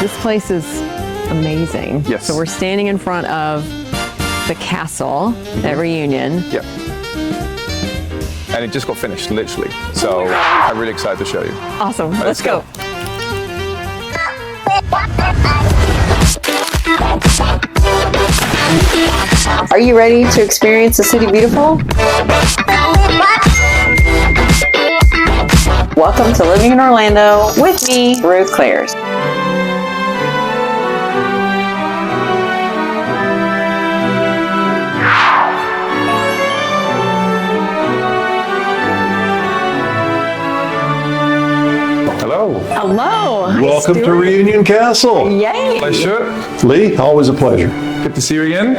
This place is amazing. Yes. So we're standing in front of the castle at Reunion. Yeah. And it just got finished, literally. So I'm really excited to show you. Awesome. Let's go. Are you ready to experience the City Beautiful? Welcome to Living in Orlando with me, Roo Klaers. Hello. Hello. Hi, Welcome to Stuart. Reunion Castle. Yay. Pleasure. Leigh, always a pleasure. Good to see you again.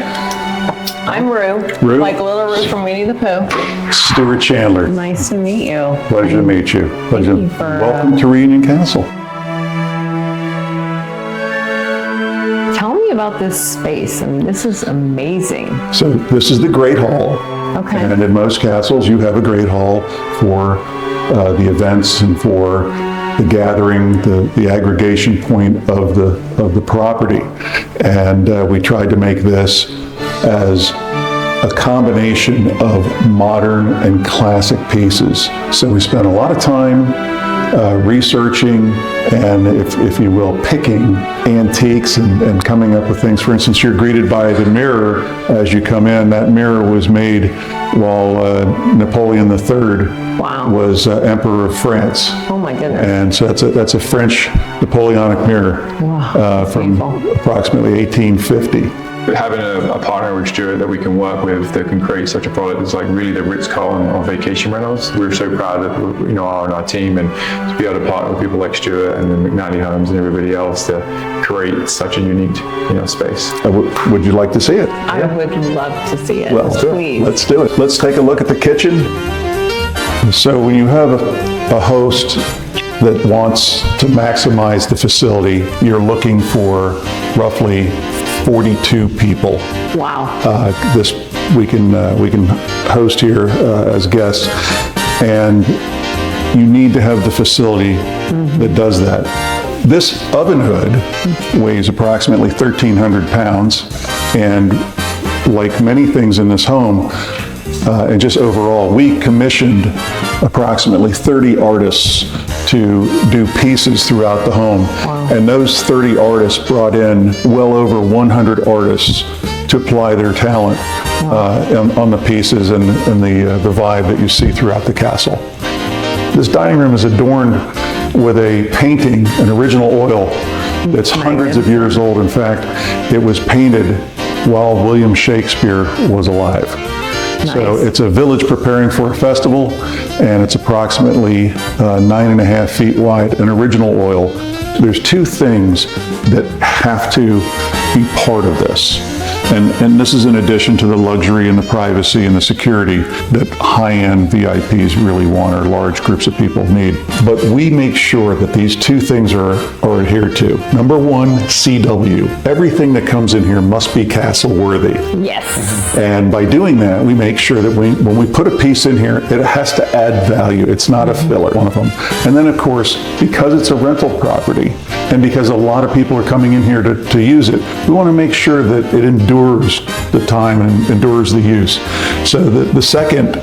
I'm Roo. Roo. Like little Roo from Winnie the Pooh. Stuart Chandler. Nice to meet you. Pleasure to meet you. Pleasure. you for, Welcome to Reunion Castle. Tell me about this space. I mean, this is amazing. So this is the Great Hall. Okay. And in most castles, you have a Great Hall for the events and for the gathering, the aggregation point of the property. And we tried to make this as a combination of modern and classic pieces. So we spent a lot of time researching and, if you will, picking antiques and coming up with things. For instance, you're greeted by the mirror as you come in. That mirror was made while Napoleon III Wow. was Emperor of France. Oh my goodness. And so that's a French Napoleonic mirror Wow, from beautiful. approximately 1850. Having a partner with Stuart that we can work with that can create such a product is like really the Ritz-Carlton of vacation rentals. We're so proud that are on our team, and to be able to partner with people like Stuart and then McNally Homes and everybody else to create such a unique space. Would you like to see it? I would love to see it. Well, Please. let's do it. Let's take a look at the kitchen. So when you have a host that wants to maximize the facility, you're looking for roughly 42 people. Wow. This we can host here as guests, and you need to have the facility that does that. This oven hood weighs approximately 1,300 pounds, and like many things in this home, and just overall, we commissioned approximately 30 artists to do pieces throughout the home. Wow. And those 30 artists brought in well over 100 artists to apply their talent on the pieces and the vibe that you see throughout the castle. This dining room is adorned with a painting, an original oil that's hundreds of years old. In fact, it was painted while William Shakespeare was alive. So it's a village preparing for a festival, and it's approximately 9.5 feet wide, an original oil. There's two things that have to be part of this. And this is in addition to the luxury and the privacy and the security that high-end VIPs really want, or large groups of people need. But we make sure that these two things are adhered to. Number one, CW. Everything that comes in here must be castle-worthy. Yes. And by doing that, we make sure that when we put a piece in here, it has to add value. It's not a filler, one of them. And then, of course, because it's a rental property, and because a lot of people are coming in here to use it, we want to make sure that it endures the time and endures the use. So the second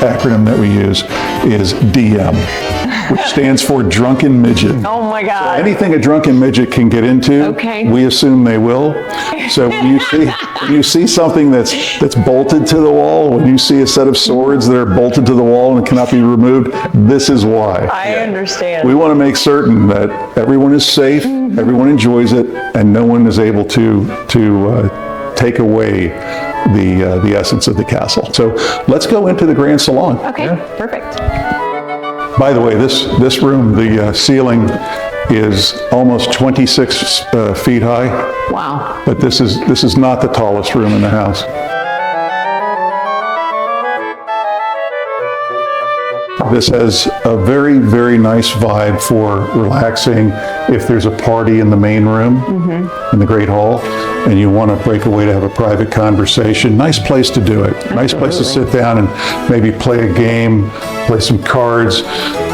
acronym that we use is DM, which stands for Drunken Midget. Oh my God. Anything a drunken midget can get into, Okay. we assume they will. So when you see something that's bolted to the wall, when you see a set of swords that are bolted to the wall and cannot be removed, this is why. I understand. We want to make certain that everyone is safe, everyone enjoys it, and no one is able to take away the essence of the castle. So let's go into the Grand Salon. Okay, perfect. By the way, this room, the ceiling is almost 26 feet high, Wow. but this is not the tallest room in the house. This has a very, very nice vibe for relaxing if there's a party in the main room in the Great Hall and you want to break away to have a private conversation. Nice place to do it. Nice place to sit down and maybe play a game, play some cards,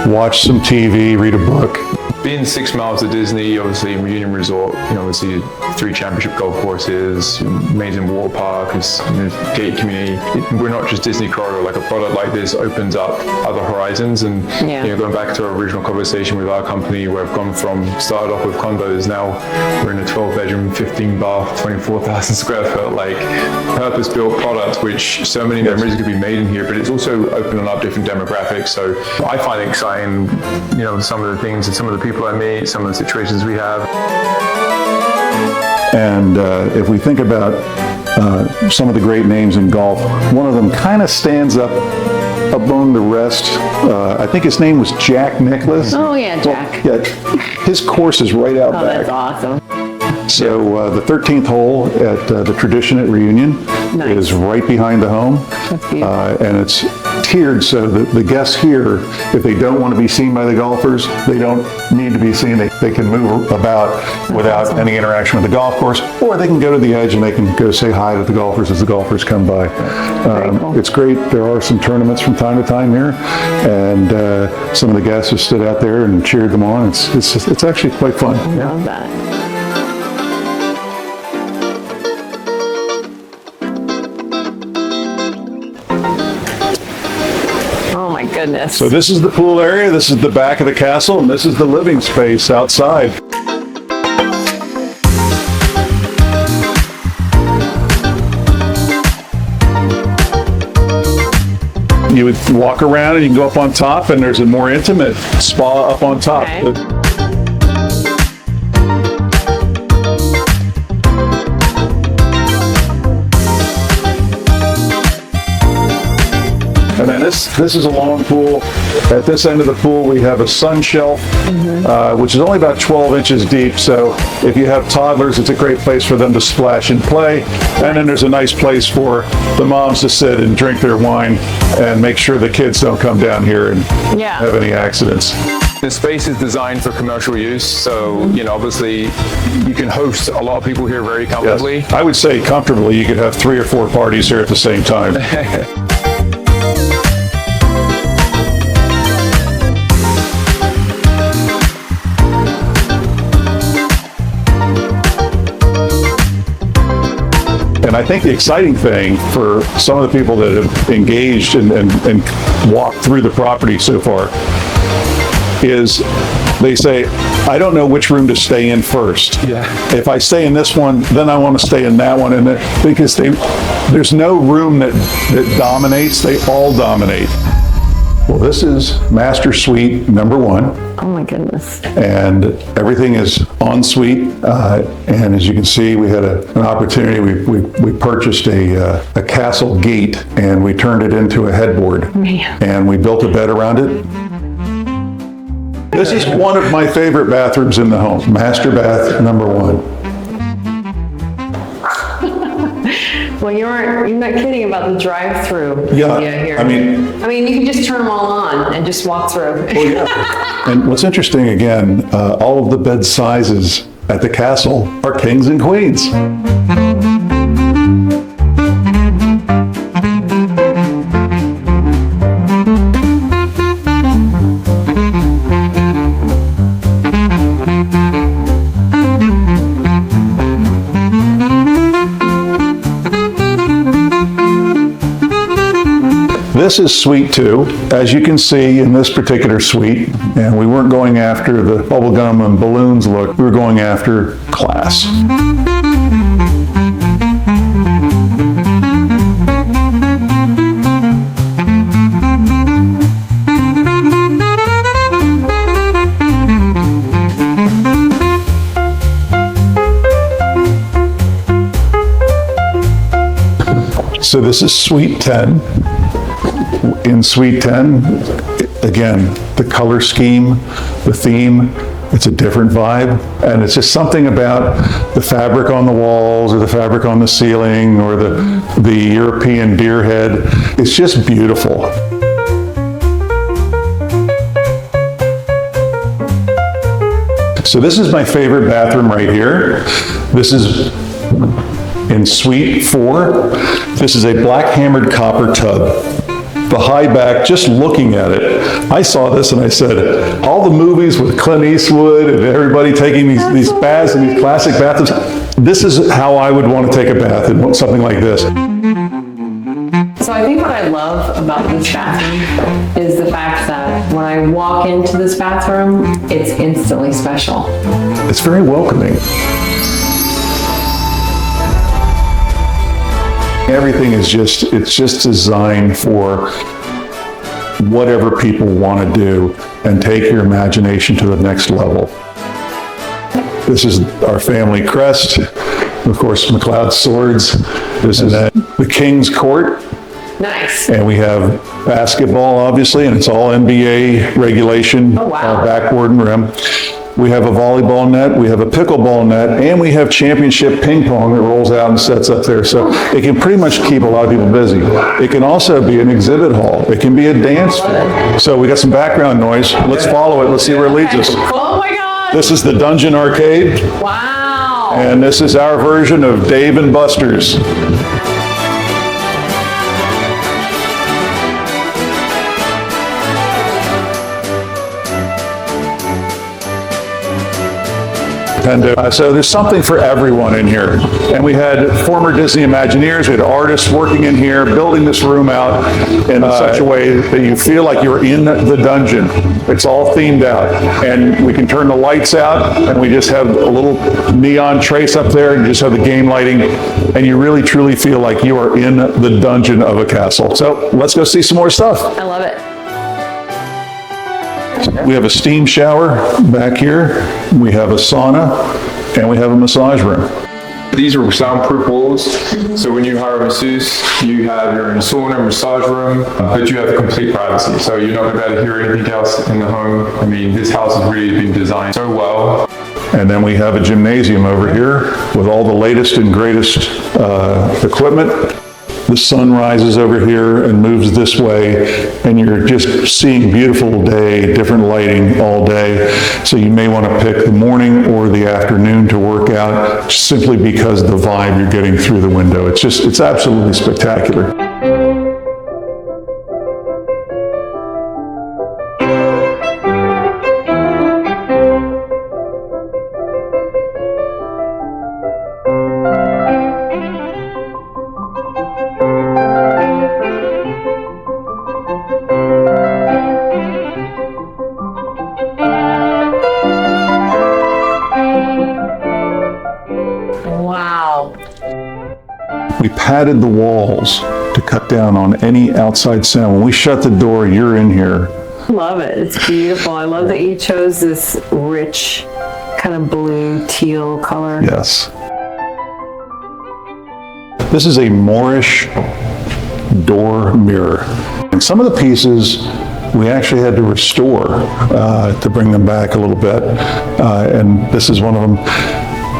watch some TV, read a book. Being 6 miles to Disney, obviously in Reunion Resort, obviously 3 championship golf courses, amazing water park, it's gated community. We're not just Disney corridor. Like a product like this opens up other horizons. And going back to our original conversation with our company, where I've gone from started off with condos, now we're in a 12-bedroom, 15-bath, 24,000 square foot, like purpose-built product, which so many memories could be made in here. But it's also opening up different demographics. So I find it exciting, some of the things and some of the people I meet, some of the situations we have. And if we think about some of the great names in golf, one of them kind of stands up among the rest. I think his name was Jack Nicklaus. Oh yeah, Jack. Well, yeah, his course is right out back. That's awesome. So the 13th hole at the Tradition at Reunion is right behind the home. That's beautiful. And it's tiered so that the guests here, if they don't want to be seen by the golfers, they don't need to be seen. They can move about without any interaction with the golf course, or they can go to the edge and they can go say hi to the golfers as the golfers come by. Cool. It's great. There are some tournaments from time to time here, and some of the guests have stood out there and cheered them on. It's actually quite fun. I love that. Oh my goodness. So this is the pool area, this is the back of the castle, and this is the living space outside. You would walk around and you can go up on top, and there's a more intimate spa up on top. Okay. And then this is a long pool. At this end of the pool, we have a sun shelf, which is only about 12 inches deep. So if you have toddlers, it's a great place for them to splash and play. And then there's a nice place for the moms to sit and drink their wine and make sure the kids don't come down here and have any accidents. The space is designed for commercial use, so obviously you can host a lot of people here very comfortably. Yes. I would say comfortably you could have 3 or 4 parties here at the same time. And I think the exciting thing for some of the people that have engaged and walked through the property so far is they say, I don't know which room to stay in first. Yeah. If I stay in this one, then I want to stay in that one. And because there's no room that dominates, they all dominate. Well, this is Master Suite number 1. Oh my goodness. And everything is en suite. And as you can see, we had an opportunity. We purchased a castle gate and we turned it into a headboard. Man. And we built a bed around it. This is one of my favorite bathrooms in the home. Master bath number 1. Well, you're not kidding about the drive-through Yeah, idea here. I mean, you can just turn them all on and just walk through. Oh yeah. And what's interesting again, all of the bed sizes at the castle are kings and queens. This is suite 2. As you can see in this particular suite, and we weren't going after the bubblegum and balloons look, we were going after class. So this is suite 10. In suite 10, again, the color scheme, the theme, it's a different vibe. And it's just something about the fabric on the walls or the fabric on the ceiling or the European deer head. It's just beautiful. So this is my favorite bathroom right here. This is in suite 4. This is a black hammered copper tub. the high back, just looking at it, I saw this and I said, all the movies with Clint Eastwood and everybody taking these baths in these classic bathtubs, this is how I would want to take a bath in something like this. So I think what I love about this bathroom is the fact that when I walk into this bathroom, it's instantly special. It's very welcoming. Everything is it's just designed for whatever people want to do and take your imagination to the next level. This is our family crest. Of course, McLeod swords. This is the King's Court. Nice. And we have basketball, obviously, and it's all NBA regulation, Oh, wow. backboard and rim. We have a volleyball net, we have a pickleball net, and we have championship ping pong that rolls out and sets up there. So it can pretty much keep a lot of people busy. It can also be an exhibit hall. It can be a dance floor. So we got some background noise. Let's follow it. Let's see where it leads us. Oh my God. This is the Dungeon Arcade, Wow. and this is our version of Dave and Buster's. So there's something for everyone in here. And we had former Disney Imagineers, we had artists working in here, building this room out in such a way that you feel like you're in the dungeon. It's all themed out. And we can turn the lights out, and we just have a little neon trace up there, and you just have the game lighting, and you really truly feel like you are in the dungeon of a castle. So let's go see some more stuff. I love it. We have a steam shower back here, we have a sauna, and we have a massage room. These are soundproof walls, so when you hire a masseuse, you have your own sauna, massage room, but you have complete privacy, so you're not going to be able to hear anything else in the home. I mean, this house has really been designed so well. And then we have a gymnasium over here with all the latest and greatest equipment. The sun rises over here and moves this way, and you're just seeing beautiful day, different lighting all day. So you may want to pick the morning or the afternoon to work out simply because the vibe you're getting through the window. It's absolutely spectacular. Wow. We padded the walls to cut down on any outside sound. When we shut the door, you're in here. Love it. It's beautiful. I love that you chose this rich kind of blue teal color. Yes. This is a Moorish door mirror. And some of the pieces we actually had to restore to bring them back a little bit. And this is one of them.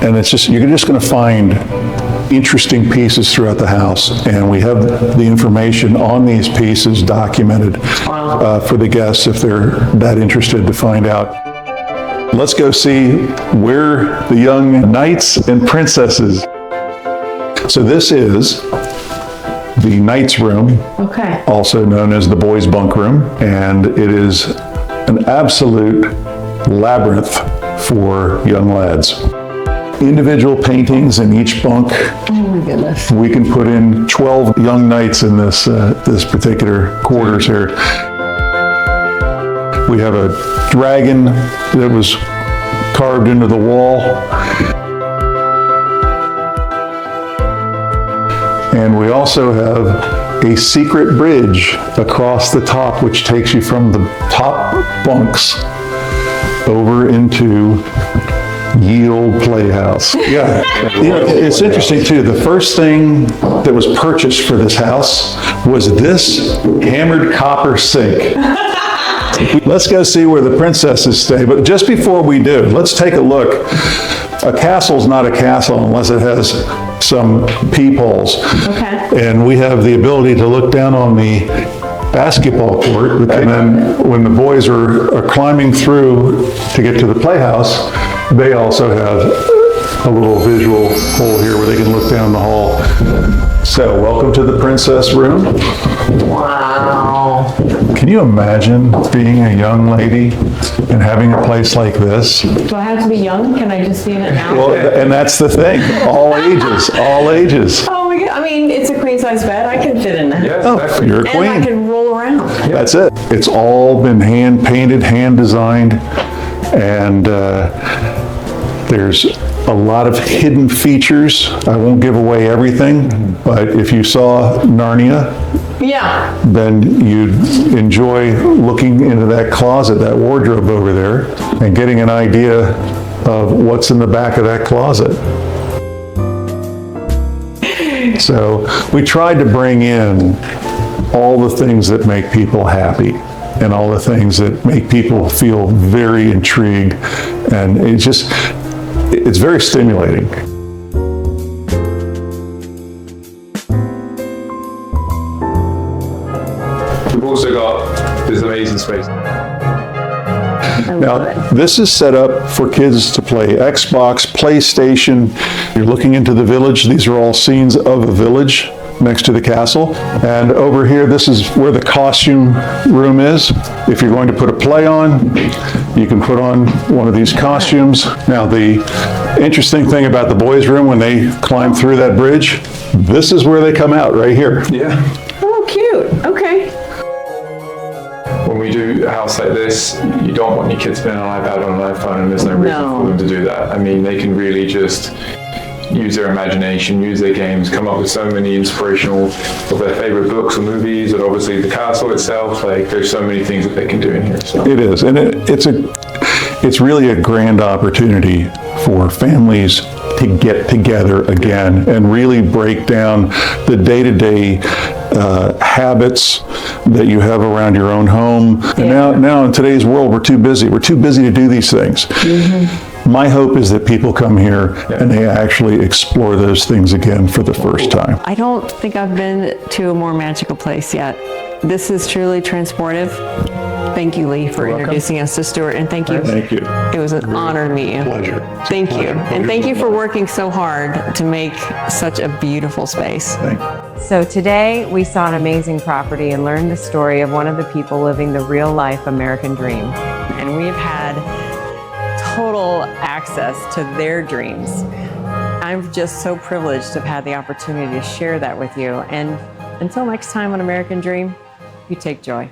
And it's just, you're just going to find interesting pieces throughout the house. And we have the information on these pieces documented for the guests if they're that interested to find out. Let's go see where the young knights and princesses. So this is the knight's room, Okay. also known as the boys' bunk room, and it is an absolute labyrinth for young lads. Individual paintings in each bunk. Oh my goodness. We can put in 12 young knights in this particular quarters here. We have a dragon that was carved into the wall. And we also have a secret bridge across the top, which takes you from the top bunks over into ye old playhouse. Yeah. You know, it's interesting too. The first thing that was purchased for this house was this hammered copper sink. Let's go see where the princesses stay. But just before we do, let's take a look. A castle's not a castle unless it has some peepholes. Okay. And we have the ability to look down on the basketball court, and then when the boys are climbing through to get to the playhouse, they also have a little visual hole here where they can look down the hall. So, welcome to the princess room. Wow. Can you imagine being a young lady and having a place like this? Do I have to be young? Can I just be in it now? Well, and that's the thing, all ages, all ages. Oh my God, I mean, it's a queen size bed. I can fit in that. Yes, Oh, exactly. you're a And I queen. can roll around. That's it. It's all been hand painted, hand designed, and there's a lot of hidden features. I won't give away everything, but if you saw Narnia, Yeah. then you'd enjoy looking into that closet, that wardrobe over there, and getting an idea of what's in the back of that closet. So we tried to bring in all the things that make people happy and all the things that make people feel very intrigued, and it's very stimulating. We've also got this amazing space. Now, this is set up for kids to play Xbox, PlayStation. You're looking into the village. These are all scenes of a village next to the castle. And over here, this is where the costume room is. If you're going to put a play on, you can put on one of these costumes. Now, the interesting thing about the boys' room, when they climb through that bridge, this is where they come out, right here. Yeah. Oh, cute. Okay. When we do a house like this, you don't want your kids playing on an iPad or an iPhone, and there's no reason No. for them to do that. I mean, they can really just use their imagination, use their games, come up with so many inspirational of their favorite books or movies, and obviously the castle itself. Like, there's so many things that they can do in here. So. It is, and it's really a grand opportunity for families to get together again and really break down the day-to-day habits that you have around your own home. And now in today's world, we're too busy. We're too busy to do these things. My hope is that people come here and they actually explore those things again for the first time. I don't think I've been to a more magical place yet. This is truly transportive. Thank you, Leigh, for introducing us to Stuart, and thank you. Thank you. It was an honor to meet you. Pleasure. Thank you. And thank you for working so hard to make such a beautiful space. Thank you. So today we saw an amazing property and learned the story of one of the people living the real life American dream. And we've had total access to their dreams. I'm just so privileged to have had the opportunity to share that with you. And until next time on American Dream, you take joy.